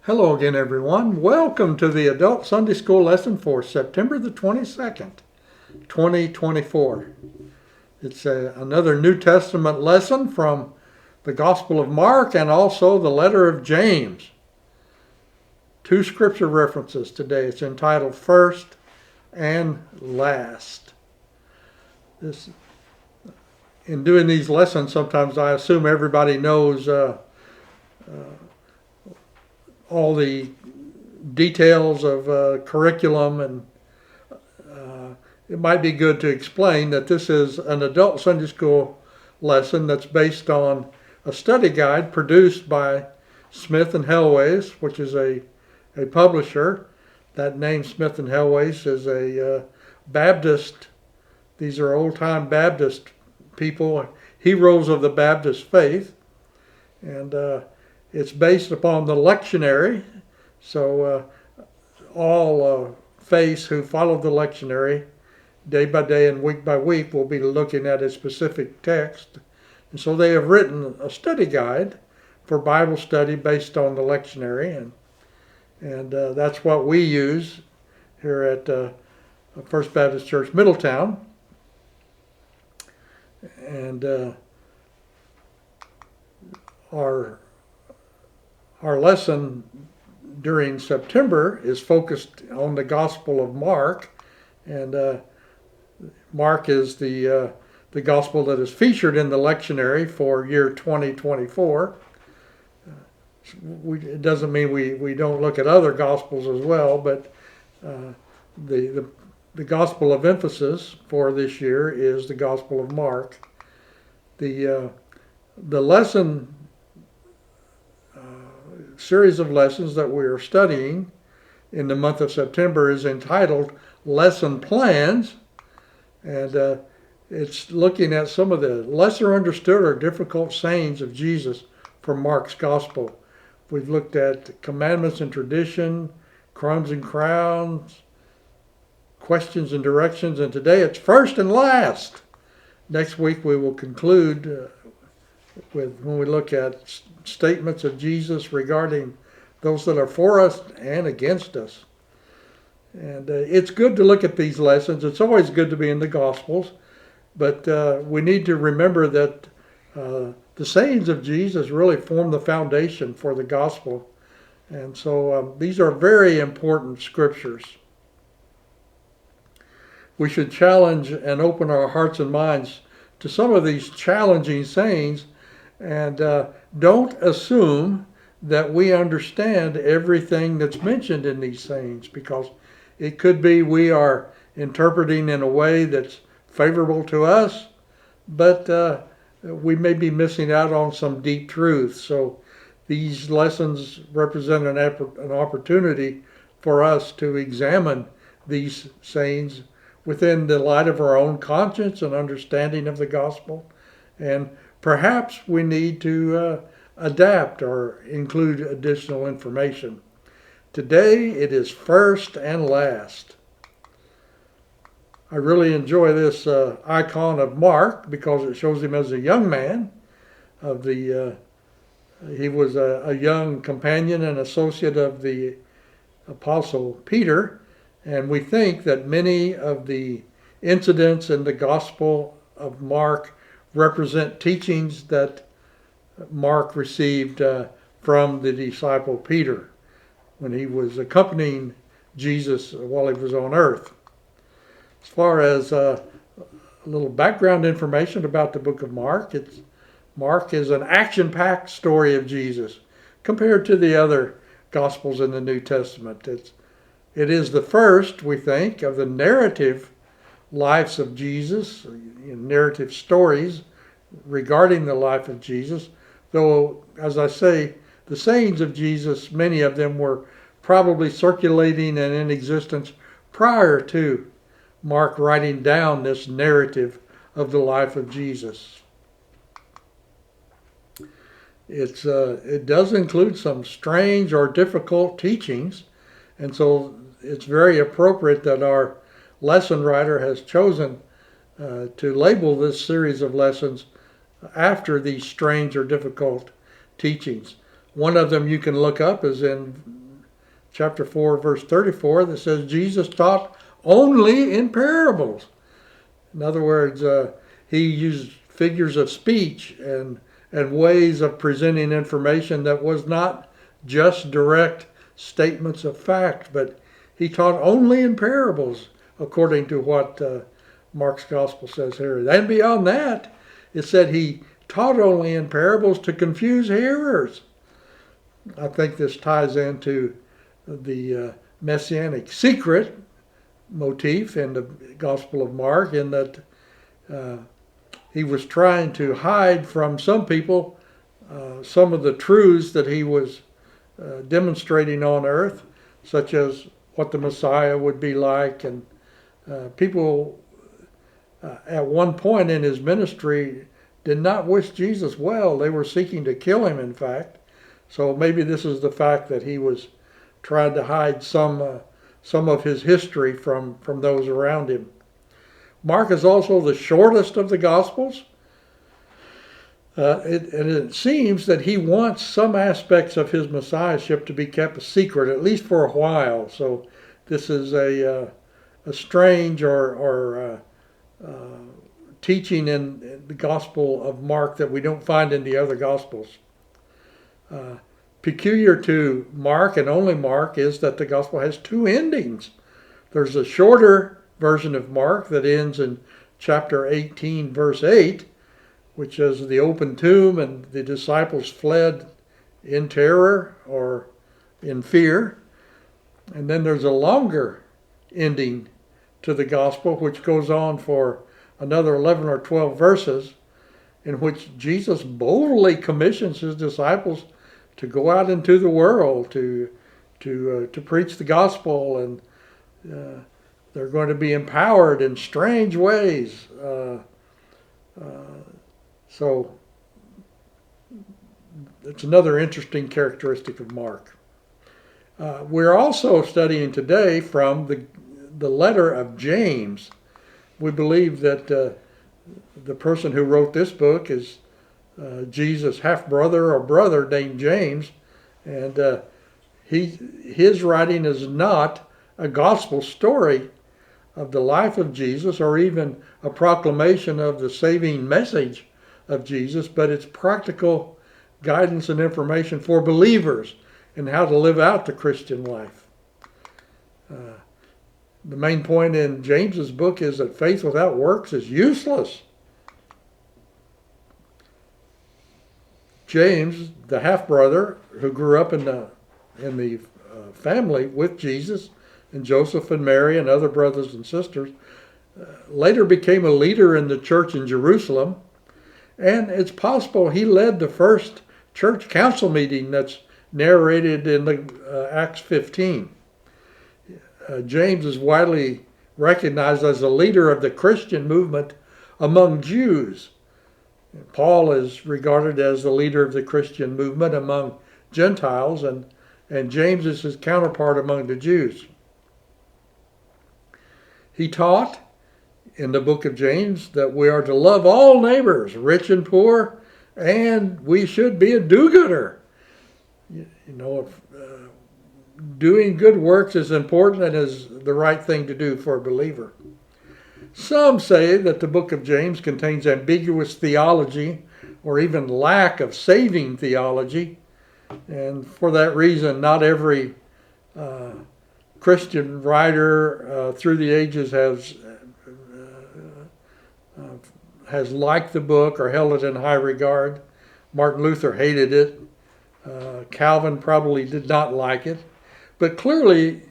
Hello again, everyone. Welcome to the Adult Sunday School lesson for September the 22nd, 2024. It's another New Testament lesson from the Gospel of Mark and also the letter of James. Two scripture references today. It's entitled First and Last. In doing these lessons, sometimes I assume everybody knows all the details of curriculum, and it might be good to explain that this is an adult Sunday school lesson that's based on a study guide produced by Smith and Helways, which is a publisher. That name, Smith and Helways, is a Baptist. These are old-time Baptist people, heroes of the Baptist faith, and it's based upon the lectionary, so all faiths who follow the lectionary day by day and week by week will be looking at a specific text. And so they have written a study guide for Bible study based on the lectionary, and that's what we use here at First Baptist Church Middletown. And our lesson during September is focused on the Gospel of Mark, and Mark is the Gospel that is featured in the lectionary for year 2024. It doesn't mean we don't look at other Gospels as well, but the Gospel of emphasis for this year is the Gospel of Mark. The lesson series of lessons that we are studying in the month of September is entitled Lesson Plans, and it's looking at some of the lesser understood or difficult sayings of Jesus from Mark's Gospel. We've looked at commandments and tradition, crumbs and crowns, questions and directions, and today it's first and last. Next week we will conclude when we look at statements of Jesus regarding those that are for us and against us. And it's good to look at these lessons. It's always good to be in the Gospels, but we need to remember that the sayings of Jesus really form the foundation for the Gospel. And so these are very important scriptures. We should challenge and open our hearts and minds to some of these challenging sayings, and don't assume that we understand everything that's mentioned in these sayings, because it could be we are interpreting in a way that's favorable to us, but we may be missing out on some deep truths. So these lessons represent an opportunity for us to examine these sayings within the light of our own conscience and understanding of the gospel. And perhaps we need to adapt or include additional information. Today it is first and last. I really enjoy this icon of Mark because it shows him as a young man. He was a young companion and associate of the Apostle Peter, and we think that many of the incidents in the Gospel of Mark represent teachings that Mark received from the disciple Peter when he was accompanying Jesus while he was on earth. As far as a little background information about the book of Mark, Mark is an action-packed story of Jesus compared to the other Gospels in the New Testament. It is the first, we think, of the narrative lives of Jesus, narrative stories regarding the life of Jesus, though, as I say, the sayings of Jesus, many of them were probably circulating and in existence prior to Mark writing down this narrative of the life of Jesus. It does include some strange or difficult teachings, and so it's very appropriate that our lesson writer has chosen to label this series of lessons after these strange or difficult teachings. One of them you can look up is in chapter 4, verse 34, that says Jesus taught only in parables. In other words, he used figures of speech and ways of presenting information that was not just direct statements of fact, but he taught only in parables, according to what Mark's gospel says here. And beyond that, it said he taught only in parables to confuse hearers. I think this ties into the messianic secret motif in the Gospel of Mark, in that he was trying to hide from some people some of the truths that he was demonstrating on earth, such as what the Messiah would be like. And people at one point in his ministry did not wish Jesus well. They were seeking to kill him, in fact. So maybe this is the fact that he was trying to hide some of his history from those around him. Mark is also the shortest of the Gospels. And it seems that he wants some aspects of his messiahship to be kept a secret, at least for a while. So this is a strange or teaching in the Gospel of Mark that we don't find in the other Gospels. Peculiar to Mark, and only Mark, is that the Gospel has two endings. There's a shorter version of Mark that ends in chapter 18, verse 8, which is the open tomb and the disciples fled in terror or in fear. And then there's a longer ending to the Gospel, which goes on for another 11 or 12 verses, in which Jesus boldly commissions his disciples to go out into the world to preach the gospel, and they're going to be empowered in strange ways. So it's another interesting characteristic of Mark. We're also studying today from the letter of James. We believe that the person who wrote this book is Jesus' half-brother or brother named James, and his writing is not a gospel story of the life of Jesus or even a proclamation of the saving message of Jesus, but it's practical guidance and information for believers in how to live out the Christian life. The main point in James's book is that faith without works is useless. James, the half-brother who grew up in the family with Jesus, and Joseph and Mary and other brothers and sisters, later became a leader in the church in Jerusalem. And it's possible he led the first church council meeting that's narrated in the Acts 15. James is widely recognized as a leader of the Christian movement among Jews. Paul is regarded as the leader of the Christian movement among Gentiles, and James is his counterpart among the Jews. He taught in the book of James that we are to love all neighbors, rich and poor, and we should be a do-gooder. Doing good works is important and is the right thing to do for a believer. Some say that the book of James contains ambiguous theology or even lack of saving theology, and for that reason not every Christian writer through the ages has liked the book or held it in high regard. Martin Luther hated it. Calvin probably did not like it. But clearly,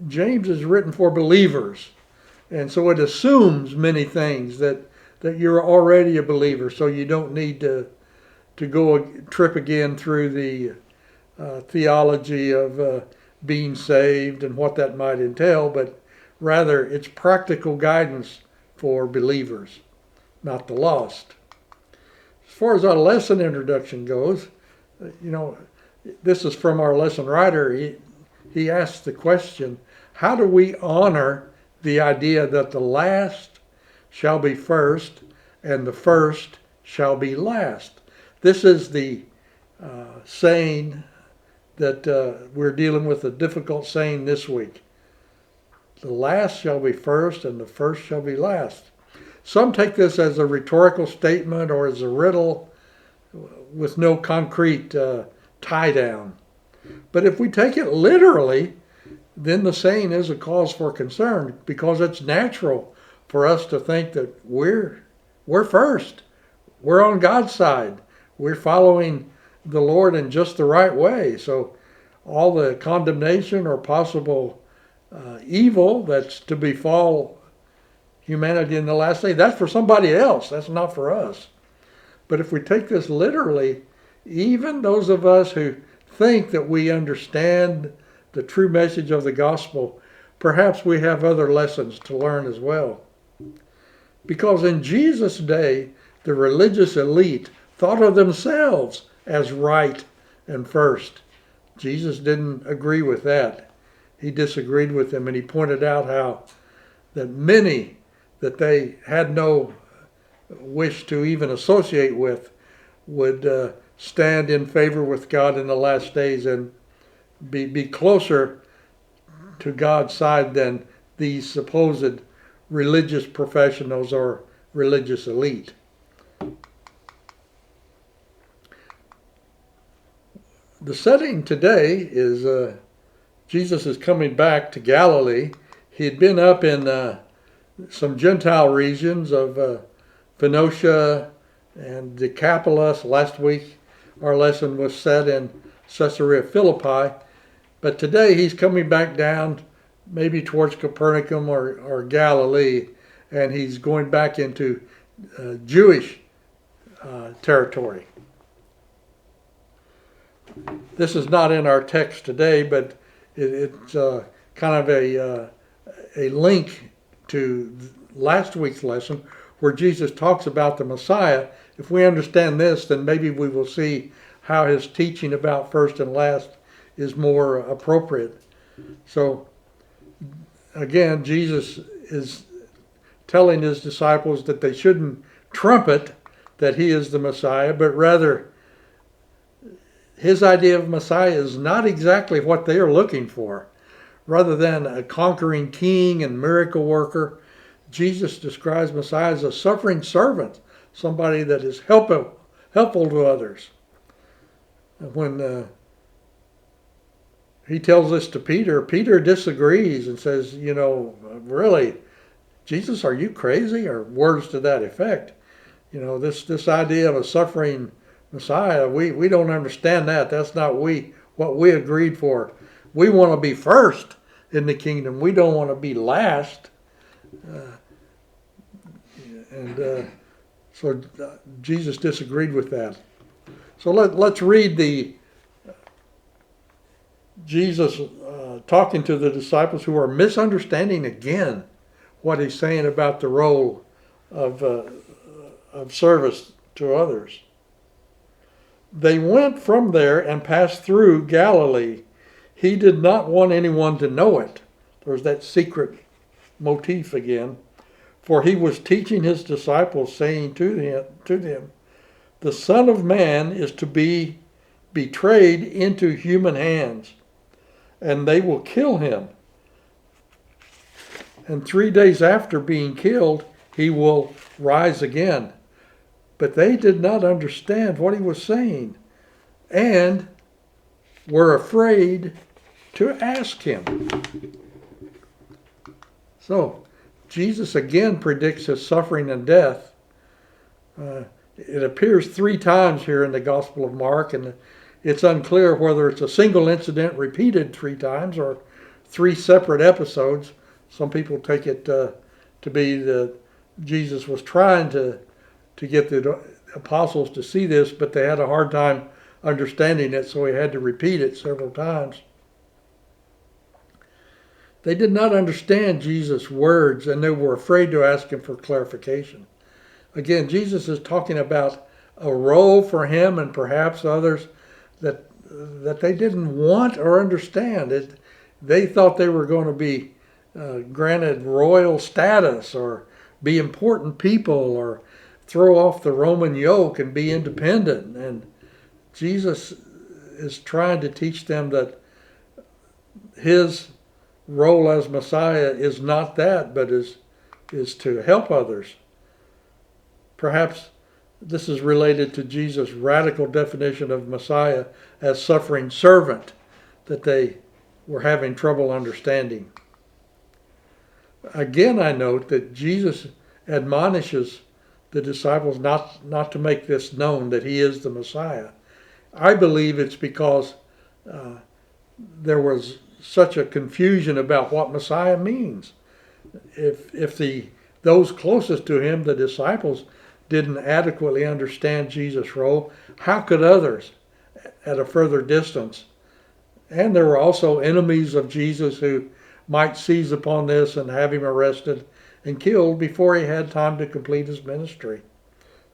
James is written for believers. And so it assumes many things that you're already a believer, so you don't need to go a trip again through the theology of being saved and what that might entail, but rather it's practical guidance for believers, not the lost. As far as our lesson introduction goes, this is from our lesson writer. He asks the question, how do we honor the idea that the last shall be first and the first shall be last? This is the saying that we're dealing with a difficult saying this week. The last shall be first, and the first shall be last. Some take this as a rhetorical statement or as a riddle with no concrete tie down. But if we take it literally, then the saying is a cause for concern, because it's natural for us to think that we're first. We're on God's side. We're following the Lord in just the right way. So all the condemnation or possible evil that's to befall humanity in the last day, that's for somebody else. That's not for us. But if we take this literally, even those of us who think that we understand the true message of the gospel, perhaps we have other lessons to learn as well. Because in Jesus' day, the religious elite thought of themselves as right and first. Jesus didn't agree with that. He disagreed with them, and he pointed out how that many that they had no wish to even associate with would stand in favor with God in the last days and be closer to God's side than these supposed religious professionals or religious elite. The setting today is Jesus is coming back to Galilee. He had been up in some Gentile regions of Phoenicia and Decapolis. Last week our lesson was set in Caesarea Philippi. But today he's coming back down maybe towards Capernaum or Galilee, and he's going back into Jewish territory. This is not in our text today, but it's kind of a link to last week's lesson where Jesus talks about the Messiah. If we understand this, then maybe we will see how his teaching about first and last is more appropriate. So, again, Jesus is telling his disciples that they shouldn't trumpet that he is the Messiah, but rather his idea of Messiah is not exactly what they are looking for. Rather than a conquering king and miracle worker, Jesus describes Messiah as a suffering servant, somebody that is helpful to others. When he tells this to Peter, Peter disagrees and says, really, Jesus, are you crazy? Or words to that effect. This idea of a suffering Messiah, we don't understand that. That's not what we agreed for. We want to be first in the kingdom. We don't want to be last. So Jesus disagreed with that. So let's read Jesus talking to the disciples who are misunderstanding again what he's saying about the role of service to others. They went from there and passed through Galilee. He did not want anyone to know it. There's that secret motif again. For he was teaching his disciples, saying to them, the Son of Man is to be betrayed into human hands, and they will kill him. And 3 days after being killed, he will rise again. But they did not understand what he was saying, and were afraid to ask him. So, Jesus again predicts his suffering and death. It appears 3 times here in the Gospel of Mark, and it's unclear whether it's a single incident repeated 3 times or 3 separate episodes. Some people take it to be that Jesus was trying to get the apostles to see this, but they had a hard time understanding it, so he had to repeat it several times. They did not understand Jesus' words, and they were afraid to ask him for clarification. Again, Jesus is talking about a role for him and perhaps others that they didn't want or understand. They thought they were going to be granted royal status or be important people or throw off the Roman yoke and be independent. And Jesus is trying to teach them that his role as Messiah is not that, but is to help others. Perhaps this is related to Jesus' radical definition of Messiah as suffering servant that they were having trouble understanding. Again, I note that Jesus admonishes the disciples not to make this known that he is the Messiah. I believe it's because there was such a confusion about what Messiah means. If those closest to him, the disciples, didn't adequately understand Jesus' role, how could others at a further distance? And there were also enemies of Jesus who might seize upon this and have him arrested and killed before he had time to complete his ministry.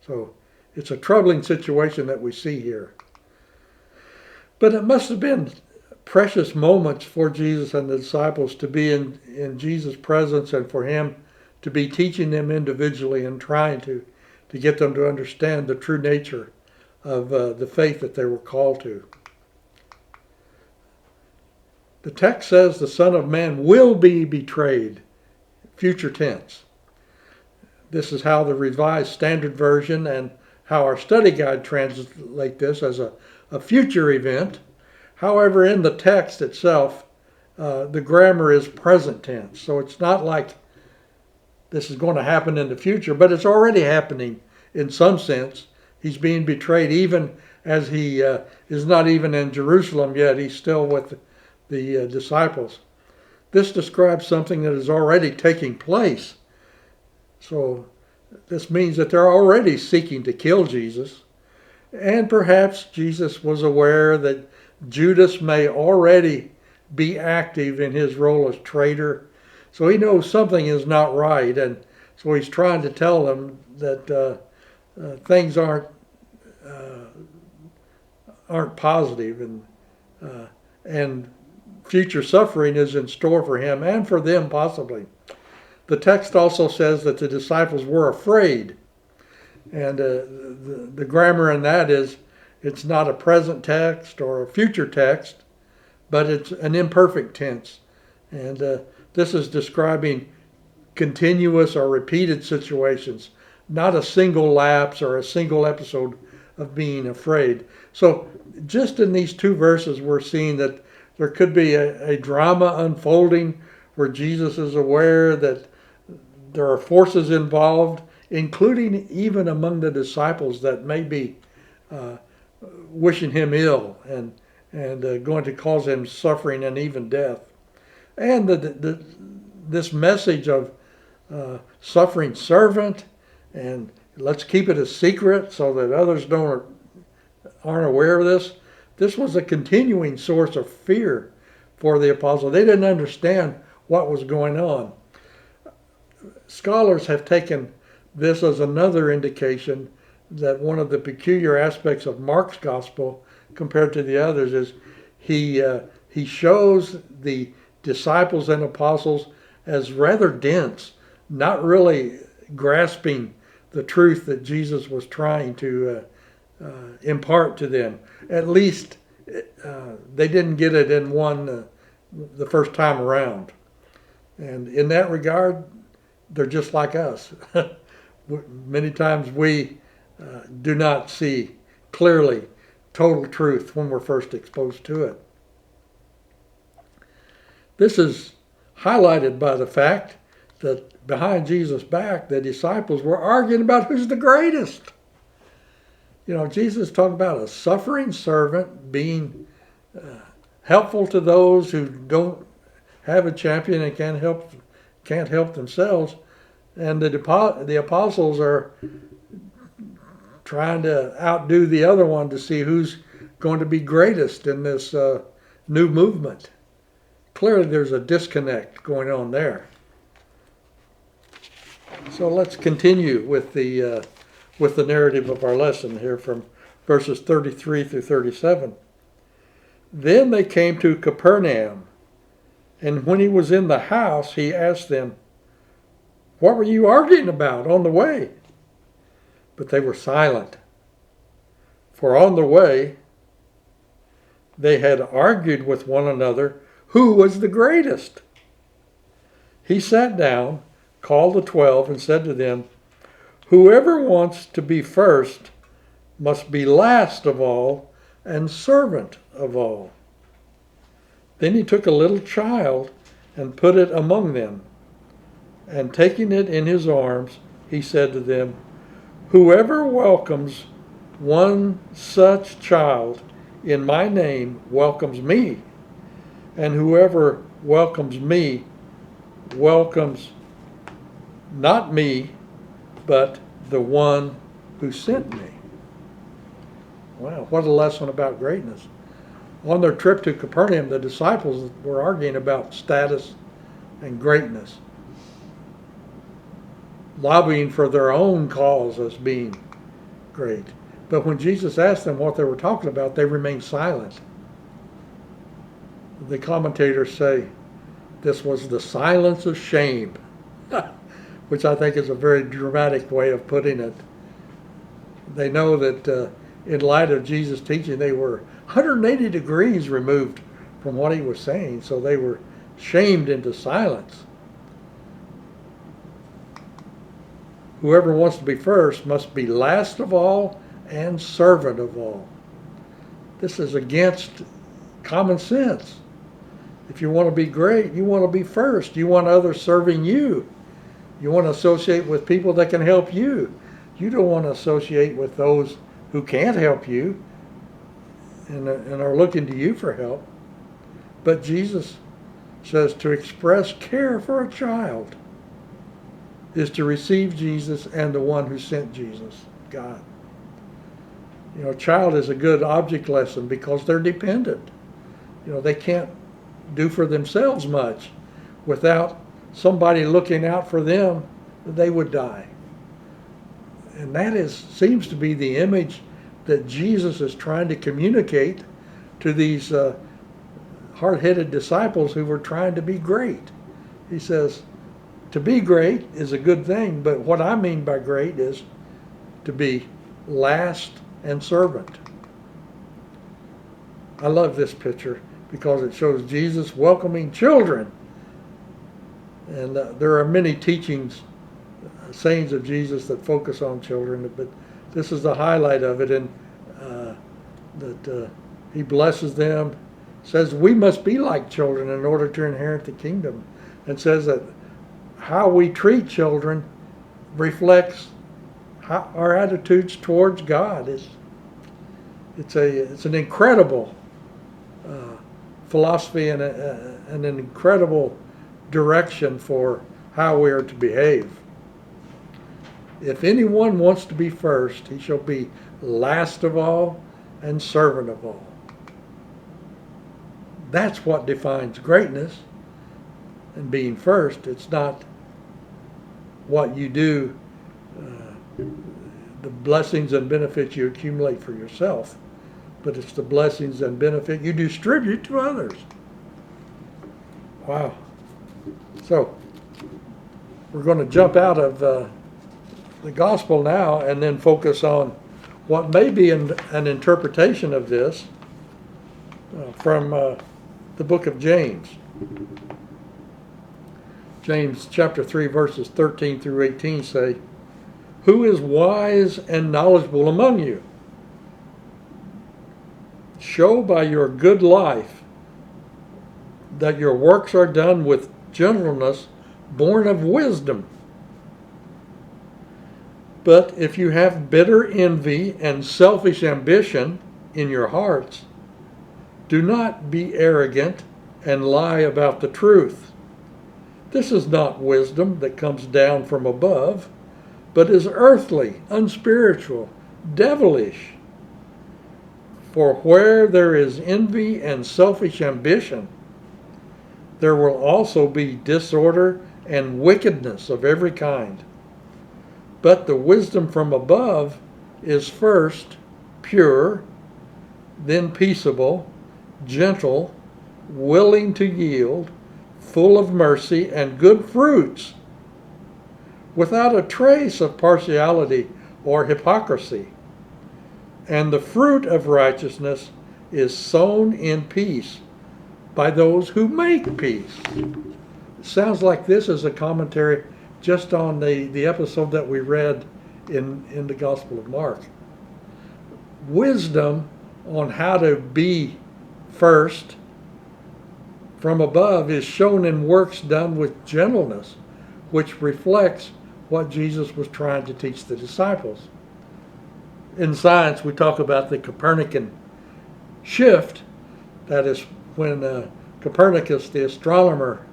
So it's a troubling situation that we see here. But it must have been precious moments for Jesus and the disciples to be in Jesus' presence and for him to be teaching them individually and trying to get them to understand the true nature of the faith that they were called to. The text says the Son of Man will be betrayed, future tense. This is how the Revised Standard Version and how our study guide translate this as a future event. However, in the text itself, the grammar is present tense. So it's not like this is going to happen in the future, but it's already happening in some sense. He's being betrayed even as he is not even in Jerusalem yet. He's still with the disciples. This describes something that is already taking place. So this means that they're already seeking to kill Jesus. And perhaps Jesus was aware that Judas may already be active in his role as traitor. So he knows something is not right. And so he's trying to tell them that things aren't positive, and future suffering is in store for him and for them possibly. The text also says that the disciples were afraid. And the grammar in that is, it's not a present text or a future text, but it's an imperfect tense. And this is describing continuous or repeated situations, not a single lapse or a single episode of being afraid. So just in these two verses, we're seeing that there could be a drama unfolding where Jesus is aware that there are forces involved, including even among the disciples that may be wishing him ill and going to cause him suffering and even death. And this message of suffering servant, and let's keep it a secret so that others aren't aware of this. This was a continuing source of fear for the apostles. They didn't understand what was going on. Scholars have taken this as another indication that one of the peculiar aspects of Mark's gospel compared to the others is he shows the disciples and apostles as rather dense, not really grasping the truth that Jesus was trying to impart to them. At least they didn't get it in the first time around. And in that regard, they're just like us. Many times we do not see clearly total truth when we're first exposed to it. This is highlighted by the fact that behind Jesus' back, the disciples were arguing about who's the greatest. Jesus talked about a suffering servant being helpful to those who don't have a champion and can't help themselves. And the apostles are trying to outdo the other one to see who's going to be greatest in this new movement. Clearly there's a disconnect going on there. So let's continue with the narrative of our lesson here from verses 33 through 37. Then they came to Capernaum, and when he was in the house, he asked them, "What were you arguing about on the way?" But they were silent. For on the way, they had argued with one another who was the greatest. He sat down, called the 12, and said to them, "Whoever wants to be first must be last of all and servant of all." Then he took a little child and put it among them, and taking it in his arms, he said to them, "Whoever welcomes one such child in my name welcomes me, and whoever welcomes me welcomes not me, but the one who sent me." Wow, what a lesson about greatness. On their trip to Capernaum, the disciples were arguing about status and greatness, lobbying for their own cause as being great. But when Jesus asked them what they were talking about, they remained silent. The commentators say this was the silence of shame, which I think is a very dramatic way of putting it. They know that in light of Jesus' teaching, they were 180 degrees removed from what he was saying, so they were shamed into silence. Whoever wants to be first must be last of all and servant of all. This is against common sense. If you want to be great, you want to be first. You want others serving you. You want to associate with people that can help you. You don't want to associate with those who can't help you and are looking to you for help. But Jesus says to express care for a child is to receive Jesus and the one who sent Jesus, God. You know, a child is a good object lesson because they're dependent. You know, they can't do for themselves much. Without somebody looking out for them, they would die. And that seems to be the image that Jesus is trying to communicate to these hard-headed disciples who were trying to be great. He says, to be great is a good thing, but what I mean by great is to be last and servant. I love this picture because it shows Jesus welcoming children. And there are many teachings, sayings of Jesus that focus on children, but this is the highlight of it, and that he blesses them, says we must be like children in order to inherit the kingdom, and says that how we treat children reflects our attitudes towards God. It's an incredible philosophy and an incredible direction for how we are to behave. If anyone wants to be first, he shall be last of all and servant of all. That's what defines greatness and being first. It's not what you do, the blessings and benefits you accumulate for yourself, but it's the blessings and benefit you distribute to others. Wow. So, we're going to jump out of the gospel now and then focus on what may be an interpretation of this from the book of James. James chapter 3 verses 13 through 18 say, "Who is wise and knowledgeable among you? Show by your good life that your works are done with gentleness born of wisdom. But if you have bitter envy and selfish ambition in your hearts, do not be arrogant and lie about the truth. This is not wisdom that comes down from above, but is earthly, unspiritual, devilish. For where there is envy and selfish ambition, there will also be disorder and wickedness of every kind. But the wisdom from above is first pure, then peaceable, gentle, willing to yield, full of mercy and good fruits, without a trace of partiality or hypocrisy. And the fruit of righteousness is sown in peace by those who make peace. It sounds like this is a commentary just on the episode that we read in the Gospel of Mark. Wisdom on how to be first from above is shown in works done with gentleness, which reflects what Jesus was trying to teach the disciples. In science, we talk about the Copernican shift. That is when Copernicus, the astronomer,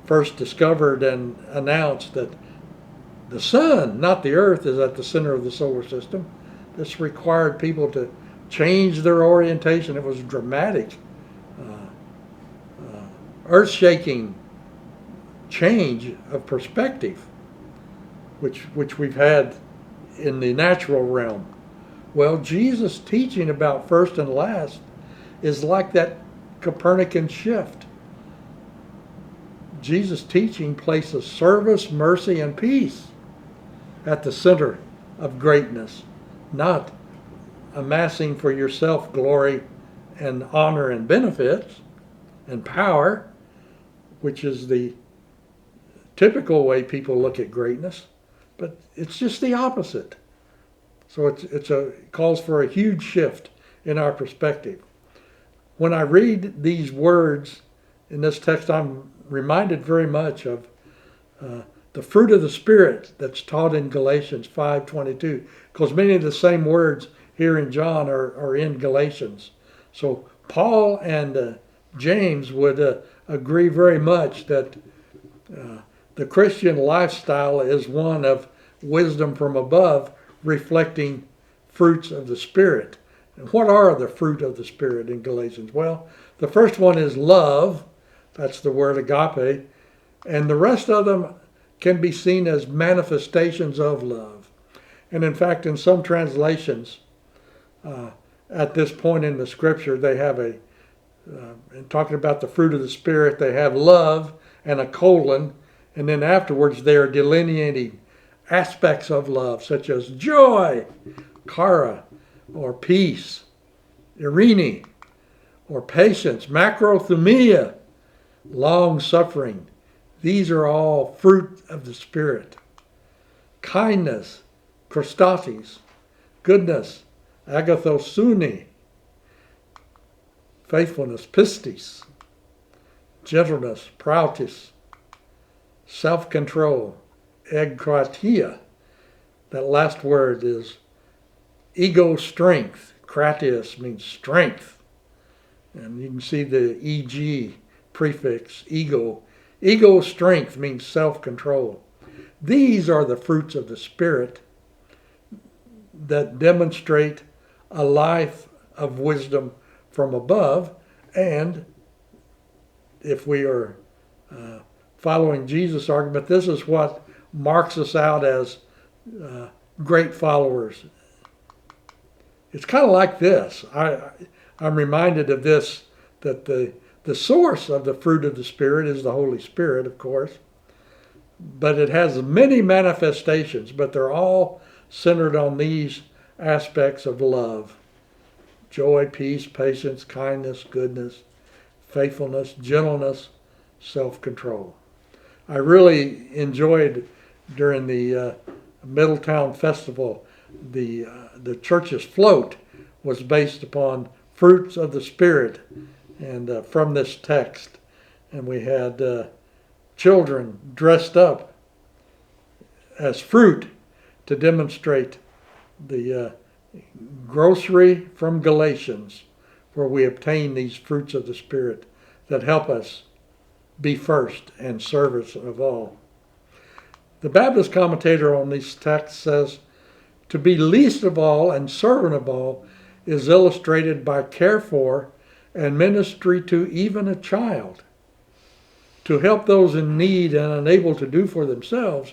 first discovered and announced that the sun, not the earth, is at the center of the solar system. This required people to change their orientation. It was dramatic, earth-shaking change of perspective, which we've had in the natural realm. Well, Jesus' teaching about first and last is like that Copernican shift. Jesus' teaching places service, mercy, and peace at the center of greatness, not amassing for yourself glory and honor and benefits and power, which is the typical way people look at greatness, but it's just the opposite. So it calls for a huge shift in our perspective. When I read these words in this text, I'm reminded very much of the fruit of the Spirit that's taught in Galatians 5:22, because many of the same words here in John are in Galatians. So Paul and James would agree very much that the Christian lifestyle is one of wisdom from above, reflecting fruits of the Spirit. And what are the fruit of the Spirit in Galatians? Well, the first one is love. That's the word agape. And the rest of them can be seen as manifestations of love. And in fact, in some translations, at this point in the scripture, they have in talking about the fruit of the Spirit, they have love and a colon, and then afterwards they are delineating aspects of love, such as joy, chara, or peace, irene, or patience, macrothumia, long-suffering. These are all fruit of the Spirit. Kindness, chrostates, goodness, agathosune, faithfulness, pistis, gentleness, prautis, self-control, egkratia. That last word is ego strength. Kratias means strength. And you can see the eg prefix, ego. Ego strength means self-control. These are the fruits of the Spirit that demonstrate a life of wisdom from above. And if we are following Jesus' argument, this is what marks us out as great followers. It's kind of like this. I'm reminded of this, that the source of the fruit of the Spirit is the Holy Spirit, of course. But it has many manifestations, but they're all centered on these aspects of love. Joy, peace, patience, kindness, goodness, faithfulness, gentleness, self-control. I really enjoyed during the Middletown Festival, the church's float was based upon fruits of the Spirit, and from this text. And we had children dressed up as fruit to demonstrate the grocery from Galatians, where we obtain these fruits of the Spirit that help us be first and service of all. The Baptist commentator on these texts says, to be least of all and servant of all is illustrated by care for and ministry to even a child. To help those in need and unable to do for themselves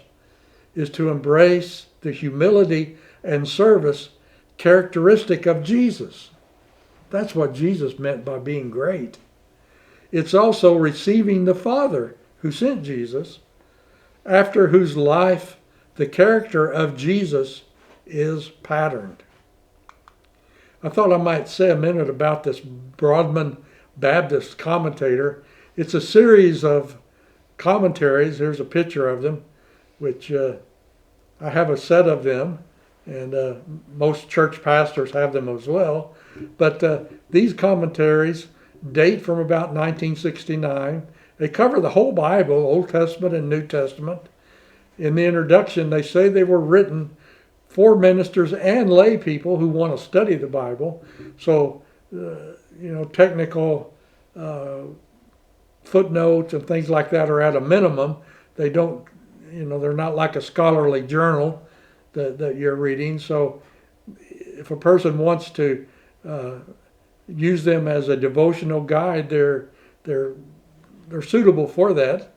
is to embrace the humility and service characteristic of Jesus. That's what Jesus meant by being great. It's also receiving the Father who sent Jesus, after whose life the character of Jesus is patterned. I thought I might say a minute about this Broadman Baptist commentator. It's a series of commentaries. Here's a picture of them, which I have a set of them, and most church pastors have them as well. But these commentaries date from about 1969. They cover the whole Bible, Old Testament and New Testament. In the introduction, they say they were written for ministers and lay people who want to study the Bible. So, technical footnotes and things like that are at a minimum. They don't, they're not like a scholarly journal that you're reading. So, if a person wants to use them as a devotional guide, they're suitable for that.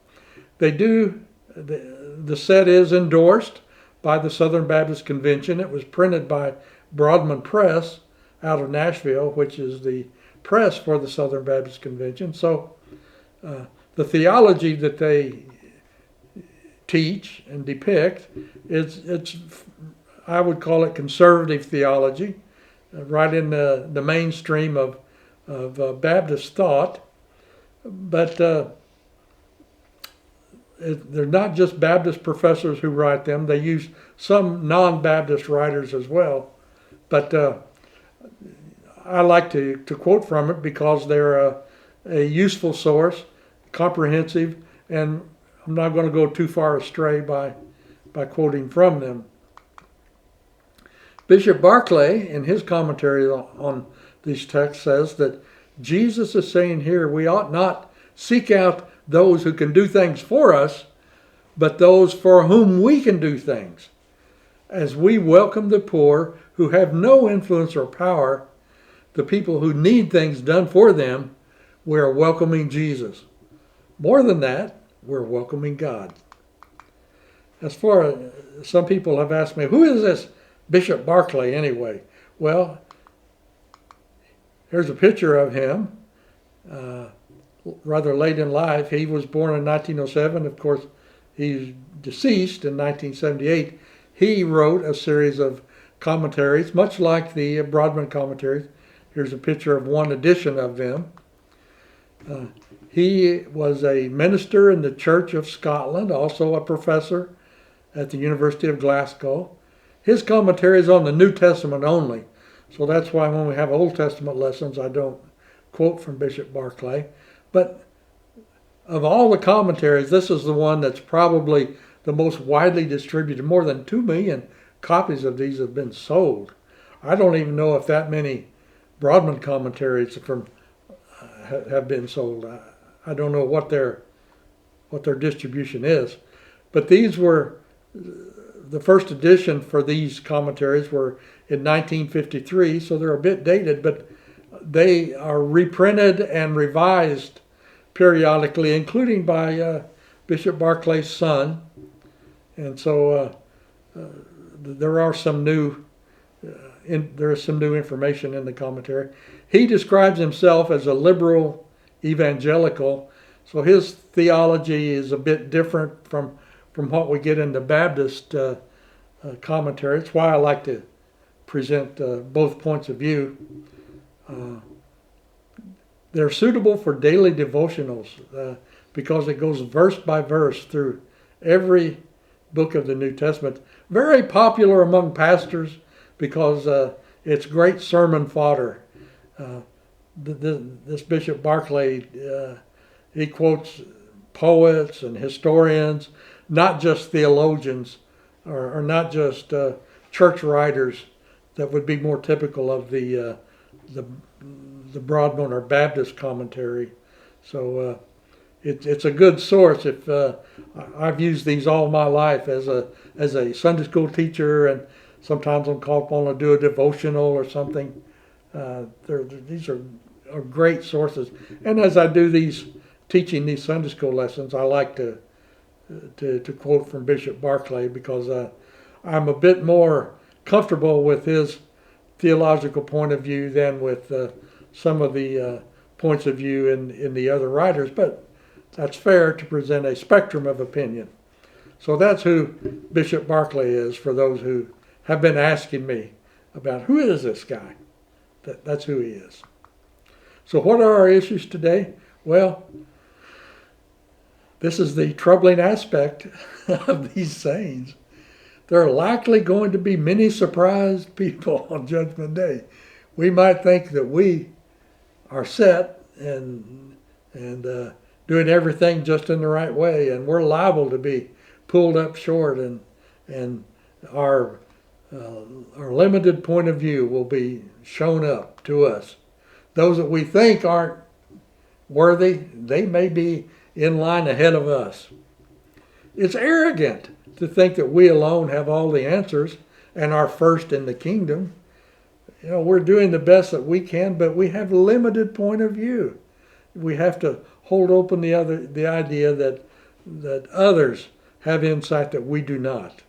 They do. The set is endorsed by the Southern Baptist Convention. It was printed by Broadman Press out of Nashville, which is the press for the Southern Baptist Convention. So the theology that they teach and depict, it's I would call it conservative theology, right in the mainstream of Baptist thought. But they're not just Baptist professors who write them. They use some non-Baptist writers as well. But I like to quote from it because they're a useful source, comprehensive, and I'm not going to go too far astray by quoting from them. Bishop Barclay, in his commentary on these texts, says that Jesus is saying here we ought not seek out those who can do things for us, but those for whom we can do things. As we welcome the poor who have no influence or power, the people who need things done for them, we are welcoming Jesus. More than that, we're welcoming God. As far as some people have asked me, who is this Bishop Barclay anyway? Well, here's a picture of him. Rather late in life. He was born in 1907. Of course, he's deceased in 1978. He wrote a series of commentaries, much like the Broadman commentaries. Here's a picture of one edition of them. He was a minister in the Church of Scotland, also a professor at the University of Glasgow. His commentary is on the New Testament only. So that's why when we have Old Testament lessons, I don't quote from Bishop Barclay. But of all the commentaries, this is the one that's probably the most widely distributed. More than 2 million copies of these have been sold. I don't even know if that many Broadman commentaries have been sold. I don't know what their distribution is. But these were, the first edition for these commentaries were in 1953, so they're a bit dated, but they are reprinted and revised periodically, including by Bishop Barclay's son. And so there is some new information in the commentary. He describes himself as a liberal evangelical, so his theology is a bit different from what we get in the Baptist commentary. It's why I like to present both points of view. They're suitable for daily devotionals because it goes verse by verse through every book of the New Testament. Very popular among pastors because it's great sermon fodder. This Bishop Barclay, he quotes poets and historians, not just theologians or not just church writers that would be more typical of the Broadman or Baptist commentary. So it's a good source. If I've used these all my life as a Sunday school teacher, and sometimes I'm called upon to do a devotional or something. These are great sources. And as I do teaching these Sunday school lessons, I like to quote from Bishop Barclay because I'm a bit more comfortable with his theological point of view than with some of the points of view in the other writers, but that's fair to present a spectrum of opinion. So that's who Bishop Barclay is, for those who have been asking me about who is this guy. That's who he is. So what are our issues today? Well, this is the troubling aspect of these sayings. There are likely going to be many surprised people on Judgment Day. We might think that we are set and doing everything just in the right way, and we're liable to be pulled up short, and our limited point of view will be shown up to us. Those that we think aren't worthy, they may be in line ahead of us. It's arrogant to think that we alone have all the answers and are first in the kingdom. You know, we're doing the best that we can, but we have a limited point of view. We have to hold open the idea that others have insight that we do not.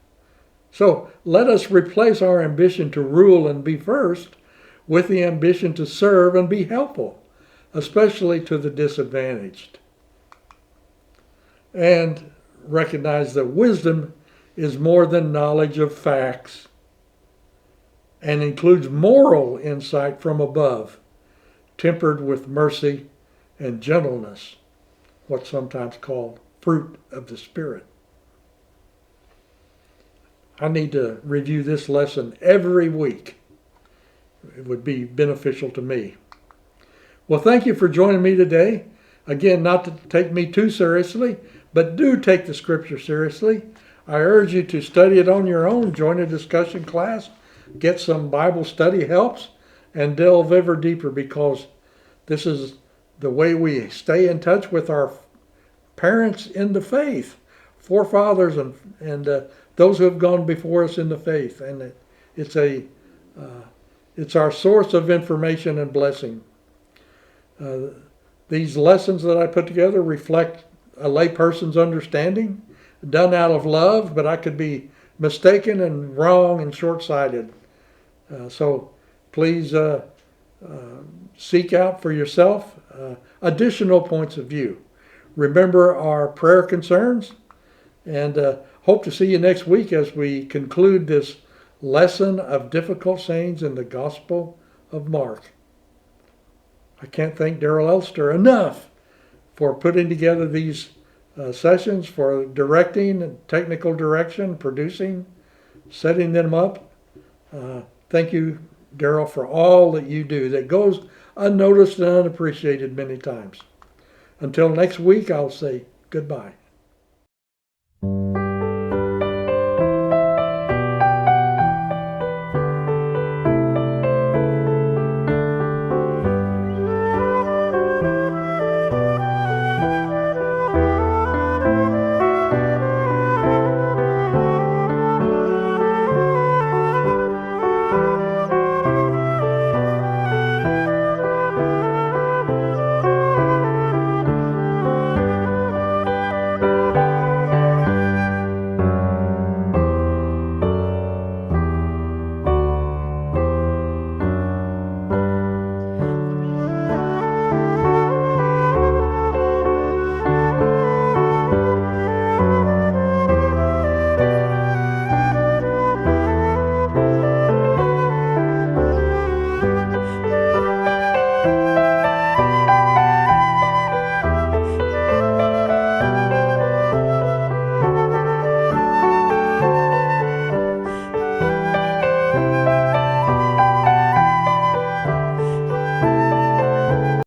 So let us replace our ambition to rule and be first with the ambition to serve and be helpful, especially to the disadvantaged. And recognize that wisdom is more than knowledge of facts and includes moral insight from above, tempered with mercy and gentleness, what's sometimes called fruit of the Spirit. I need to review this lesson every week. It would be beneficial to me. Well, thank you for joining me today. Again, not to take me too seriously, but do take the Scripture seriously. I urge you to study it on your own, join a discussion class, get some Bible study helps, and delve ever deeper, because this is the way we stay in touch with our parents in the faith, forefathers and those who have gone before us in the faith. And it's our source of information and blessing. These lessons that I put together reflect a layperson's understanding, done out of love, but I could be mistaken and wrong and short-sighted. So please seek out for yourself additional points of view. Remember our prayer concerns, and hope to see you next week as we conclude this lesson of difficult sayings in the Gospel of Mark. I can't thank Daryl Elster enough for putting together these sessions, for directing and technical direction, producing, setting them up. Thank you, Daryl, for all that you do that goes unnoticed and unappreciated many times. Until next week, I'll say goodbye.